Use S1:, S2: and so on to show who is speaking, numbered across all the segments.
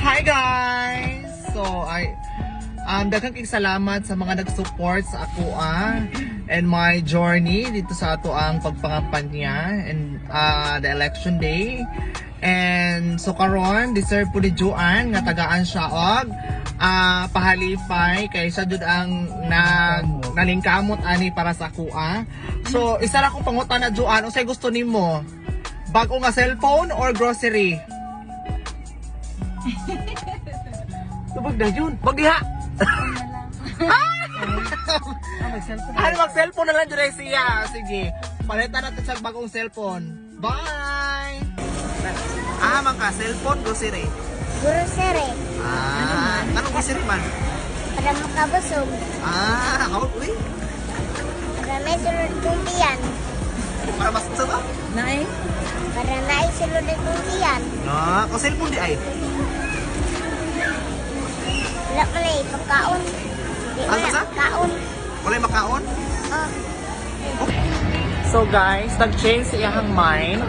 S1: Hi guys! So, daghang kay salamat sa mga nag-support sa ako and my journey dito sa ato ang pagpangampanya and the election day. And so karon deserve po ni Joanne nga tagaan siya og pahalipay kay siya jud ang nalingkamot ani para sa ako. So isa ra ko pangutan na Joanne, unsay gusto nimo? Bago nga cellphone or grocery? Tubag na yun. Wag diha. Ano mag-cellphone na lang dyan siya. Sige. Palitan natin sa bagong cellphone. Bye! Man ka, cellphone, grocery.
S2: Grocery.
S1: Anong grocery man?
S2: Para makabusog.
S1: Uy.
S2: Para may sulod kong tiyan.
S1: Para mas ba?
S3: Naay?
S2: Para naisulod kong tiyan.
S1: Kung cellphone di ay.
S2: Wala pala eh, pagkaon. Di
S1: Ano
S2: wala
S1: sa?
S2: pagkaon.
S1: Wala makaon?
S2: Oh.
S1: So guys, nag-change sa iyahang mind.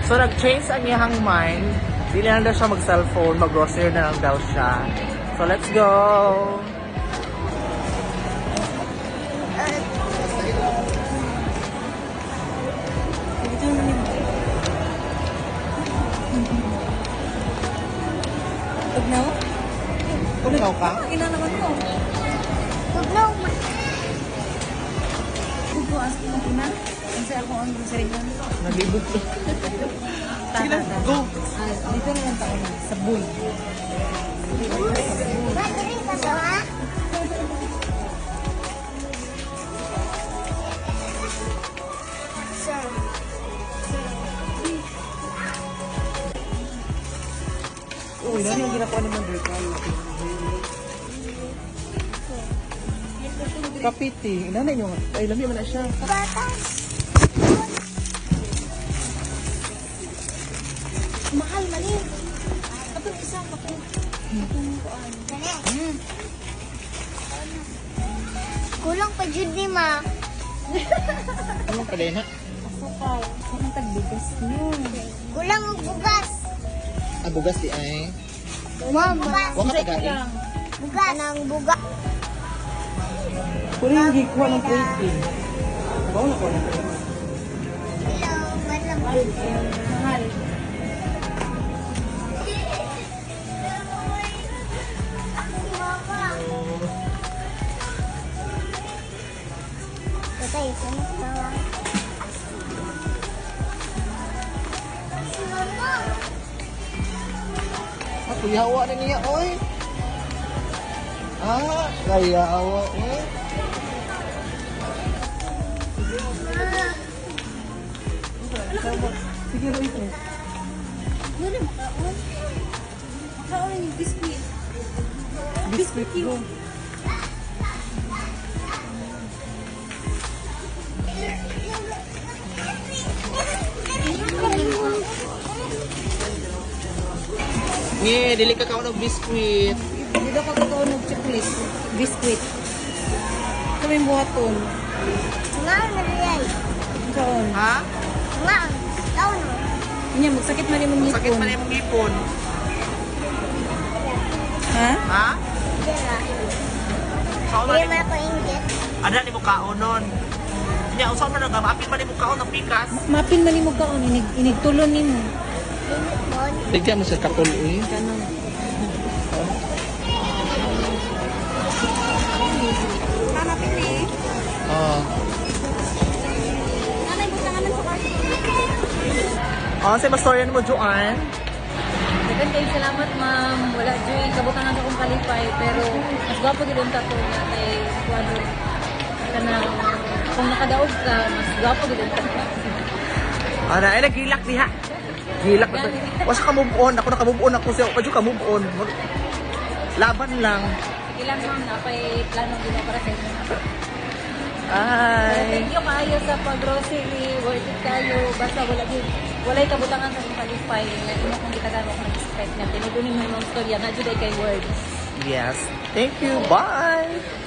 S1: So nag-change ang iyahang mind. Dili na daw siya mag-cellphone, mag-grocery na lang daw siya. So let's go!
S3: Tugnaw?
S1: Tugnaw ka?
S3: Ina naman ko.
S2: Tugnaw.
S3: Tugnaw as mo ina. Kasi ako ang grocery ko.
S1: Naglibot ko. Sige na, go!
S3: Dito na lang taon. Sabon.
S2: Battery ka sa ha? Sir.
S3: Uy, ano yung ginakuha ni Mother Carl?
S1: Kapiti. Inanay nyo nga. Ay, lami man na siya.
S2: Batas. Mahal, mali. Atong isa, bakit? Dali. Kulang pa dyan ni ma.
S1: Anong kadena?
S2: Asukal.
S3: Ang tagbigas niyo.
S2: Kulang ang bugas.
S1: Bugas di ay.
S2: Bugas.
S1: Waka tagay.
S2: Bugas. Anang bugas.
S3: Kung yung gikuha ng plating. Bawa na ko na.
S2: Hello, madam.
S3: Mahal.
S2: Tatay, sino tawa? Si mama.
S1: Kuyawa na niya, oy. Kuyawa, oy.
S3: Sige, Roy ko.
S2: Wala makaon.
S3: Makaon yung biscuit. Biscuit yun.
S1: Dili ka kaon og biskuit.
S3: Dito ka totoo ng chocolate. Biscuit. Kami buhaton.
S2: Nga, naliyay.
S3: Saan?
S1: Ha?
S2: Nga, taon mo.
S3: Kanya, magsakit man yung ngipon.
S1: Sakit man imong ipon.
S3: Ha?
S1: Ha?
S2: Dira.
S1: Kaon
S2: Hindi
S1: man.
S2: mo ako inggit.
S1: Ada ni mo kaon nun. Nya usaw man nga maapil man imong kaon ng pikas.
S3: Mapin man mo kaon. Inigtulon ni mo.
S2: Init mo.
S1: Bigyan mo sa katuloy.
S3: Kanang. Hanapin eh.
S1: Oh.
S3: Nanay, butangan lang sa kwarto.
S1: Sa mastoryan mo, Joanne?
S3: Dagan kayo salamat, ma'am. Wala dyan kabutangan sa kong kalipay. Pero mas gwapo gilong ka to natay Ecuador. Kanang kung nakadaog ka, mas gwapo gilong ka.
S1: Ay, nagilak diha. Gilak na to. Wasa ka move on. Ako naka-move on ako siya. Padyo ka move on. Laban lang.
S3: Ilang ma'am na pa'y plano ginawa para sa inyo.
S1: Ay.
S3: Thank you kaayo sa pag-grocery. Worth it kayo. Basta walay kabutangan sa kong kalipay. Imo kung gitagan mo kung expect na tinudunin mo yung storya na juday kay words.
S1: Yes. Thank you. Bye.